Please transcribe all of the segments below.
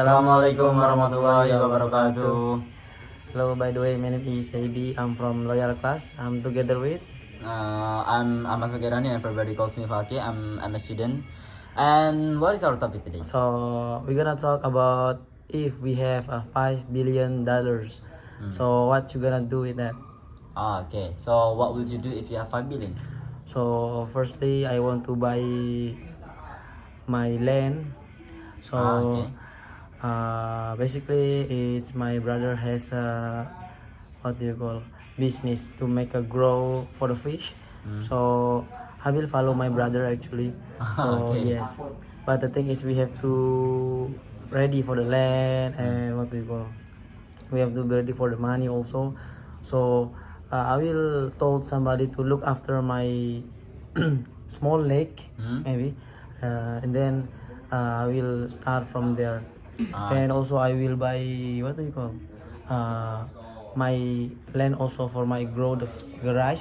Assalamualaikum warahmatullahi wabarakatuh. Hello, by the way, my name is AB. I'm from Loyal Class. I'm together with. I'm Ahmad Fakirani and everybody calls me Faki. I'm a student. And what is our topic today? So we're gonna talk about if we have a $5 billion. So what you gonna do with that? Okay. So what would you do if you have 5 billion? So firstly, I want to buy my land. So Okay. basically, it's my brother has a what do you call business to make a grow for the fish. So I will follow my brother actually. So Okay. yes, but the thing is we have to ready for the land and what do you call we have to be ready for the money also. So I will told somebody to look after my small lake maybe, and then I will start from there. And also I will buy what do you call my land also for my garage,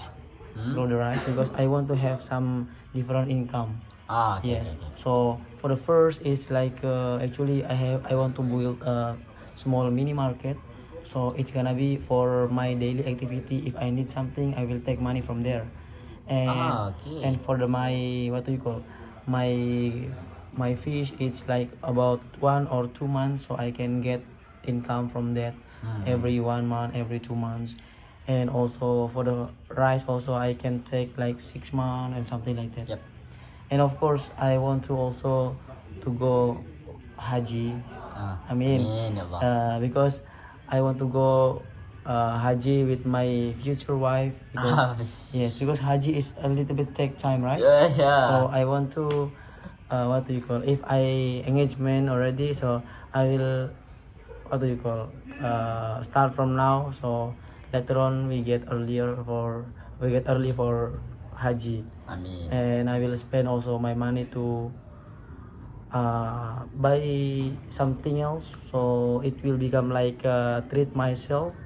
grow the rice because I want to have some different income. Okay. Yes. So for the first is like actually I want to build a small mini market. So it's gonna be for my daily activity. If I need something, I will take money from there. And Okay. and for the my what do you call my my fish, it's like about 1 or 2 months, so I can get income from that every 1 month, every 2 months. And also for the rice, also I can take like 6 months and something like that. Yep. And of course, I want to also to go haji. I mean, Ya Allah. because I want to go haji with my future wife because yes, because haji is a little bit take time, right? Yeah. So I want to what do you call if I engagement already, so I will what do you call start from now, so later on we get early for haji. Amin. And I will spend also my money to buy something else, so it will become like treat myself.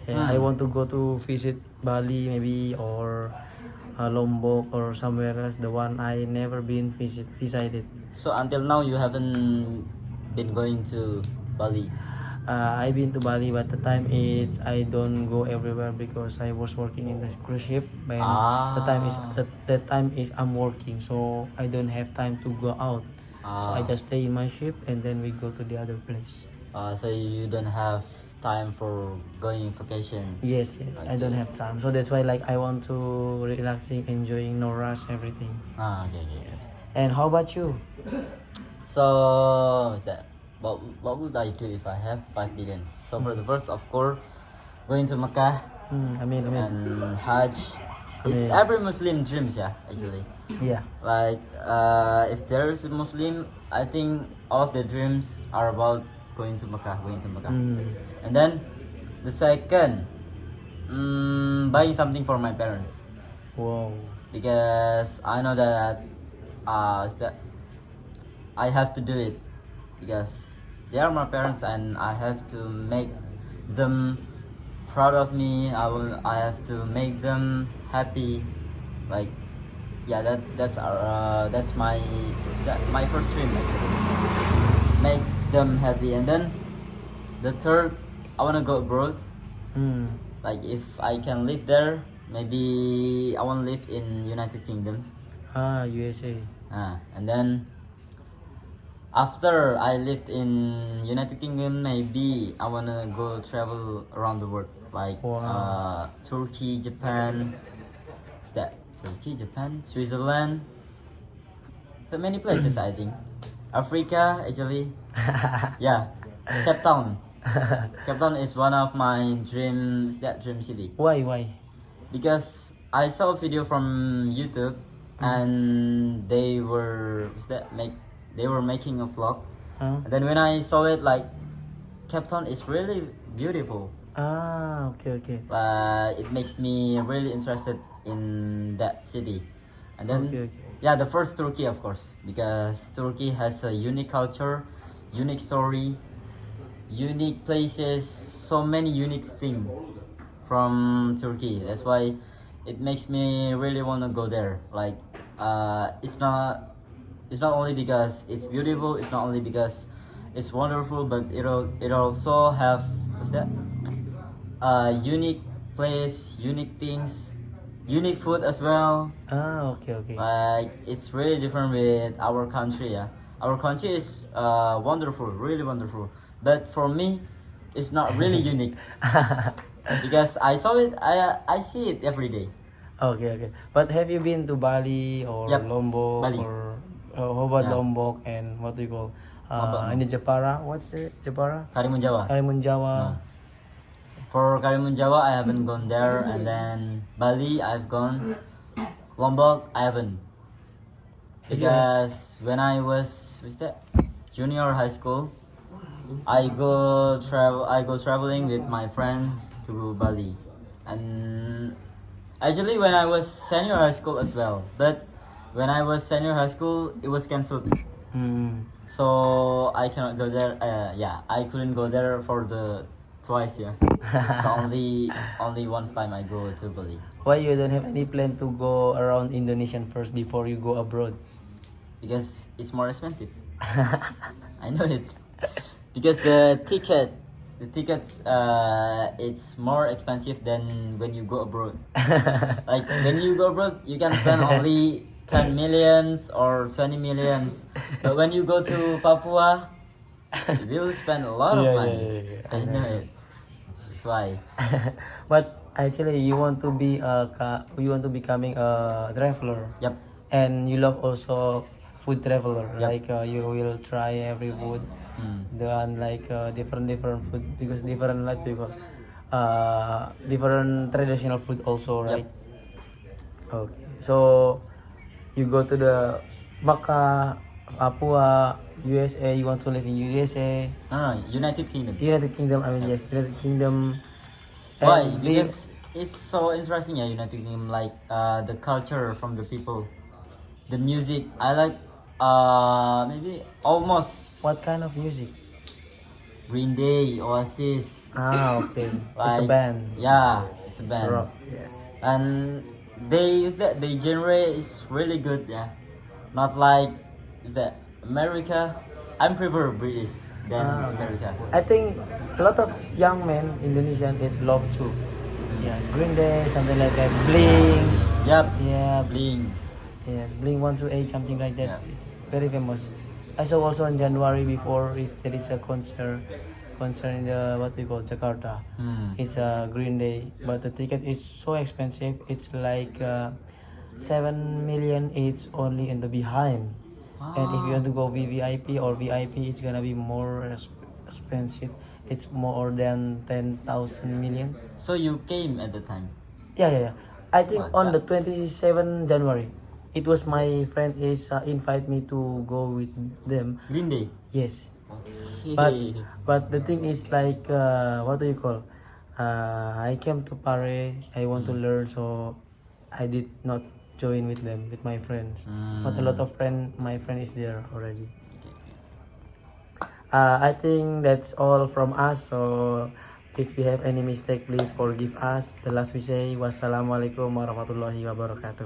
And I want to go to visit Bali maybe, or Lombok or somewhere else, the one I never been visited. So until now you haven't been going to Bali. I've been to Bali, but the time is I don't go everywhere because I was working in the cruise ship. And the time is I'm working, so I don't have time to go out. So I just stay in my ship and then we go to the other place. So you don't have time for going vacation. Yes, I don't have time. So that's why like I want to relaxing, enjoying, no rush, everything. Okay. Yes. And how about you? So what's that? What would I do if I have 5 billion? So for the first, of course, going to Mecca I mean. and Hajj. It's every Muslim dreams, yeah, actually. Yeah. Like if there is a Muslim, I think all of the dreams are about going to Mecca. And then the second, buying something for my parents, Wow. because I know that is that I have to do it because they are my parents and I have to make them proud of me. I have to make them happy. Like yeah, that's my my first dream actually. Make them happy. And then the third, I wanna go abroad. Like if I can live there, maybe I wanna live in United Kingdom. USA. And then after I lived in United Kingdom, maybe I wanna go travel around the world, like Turkey, Japan. Is that Turkey, Japan, Switzerland? So many places I think. Africa actually. Yeah, Cape Town. Cape Town is one of my dream city. Why? Because I saw a video from YouTube and they were making a vlog. And then when I saw it, like Cape Town is really beautiful. Okay. It makes me really interested in that city. And then Okay. yeah, the first Turkey, of course, because Turkey has a unique culture, unique story, unique places, so many unique things from Turkey. That's why it makes me really want to go there. Like it's not only because it's beautiful, it's not only because is wonderful, but it also have what's that? Unique place, unique things, unique food as well. Ah, okay, okay. Like it's really different with our country. Yeah, our country is wonderful, really wonderful. But for me, it's not really unique because I saw it. I see it every day. Okay, okay. But have you been to Bali or Yep, Lombok Bali. or how about Yeah. Lombok and what do you call Lombok, in the Japara? What's it? Japara? Karimun Jawa. Karimun Jawa. No. For Karimun Jawa, I haven't gone there, and then Bali, I've gone. Lombok, I haven't. Have you- Because when I was what's that? Junior high school, I go traveling with my friend to Bali, and actually when I was senior high school as well. But when I was senior high school, it was cancelled, Hmm. so I cannot go there. Yeah, I couldn't go there for the twice. Yeah, so only once time I go to Bali. Why you don't have any plan to go around Indonesian first before you go abroad? Because it's more expensive. I know it. Because the tickets, it's more expensive than when you go abroad. Like when you go abroad, you can spend only 10 millions or 20 millions. But when you go to Papua, you will spend a lot of Yeah, money. yeah, yeah, yeah. I know it. That's why. But actually, you want to be you want to becoming a traveler, Yep. and you love also food traveler. Yep. Like you will try every food, dan like different food because different like people, different traditional food also, right? Okay, so you go to the Mecca, Papua, USA. You want to live in USA, No, United Kingdom. United Kingdom. I mean yes, United Kingdom. Why? And be- Because it's so interesting, yeah, United Kingdom. Like the culture from the people, the music. I like maybe almost what kind of music? Green Day, Oasis. Ah, okay. It's a Like band. yeah, it's a It's band. rock. Yes. And they use that. The genre is really good. Yeah, not like is that America. I prefer British than Ah, okay. America. I think a lot of young men Indonesian is love too. Yeah, Green Day, something like that. Bling. Yep. Yeah, Bling. yes, Bling 128, something like that. Yeah. It's very famous. I saw also in January before there is a concert in the what we call Jakarta. It's a Green Day, but the ticket is so expensive. It's like 7 million each only in the behind. And if you want to go VVIP or VIP, it's gonna be more expensive. It's more than 10,000 million. So you came at the time. Yeah. I think What? on the 27 January, it was my friend is invite me to go with them. Green Day. Yes, Okay. but the thing is like what do you call? I came to Paris. I want to learn, so I did not join with them with my friends. But a lot of my friend is there already. I think that's all from us. So if you have any mistake, please forgive us. The last we say, wassalamualaikum warahmatullahi wabarakatuh.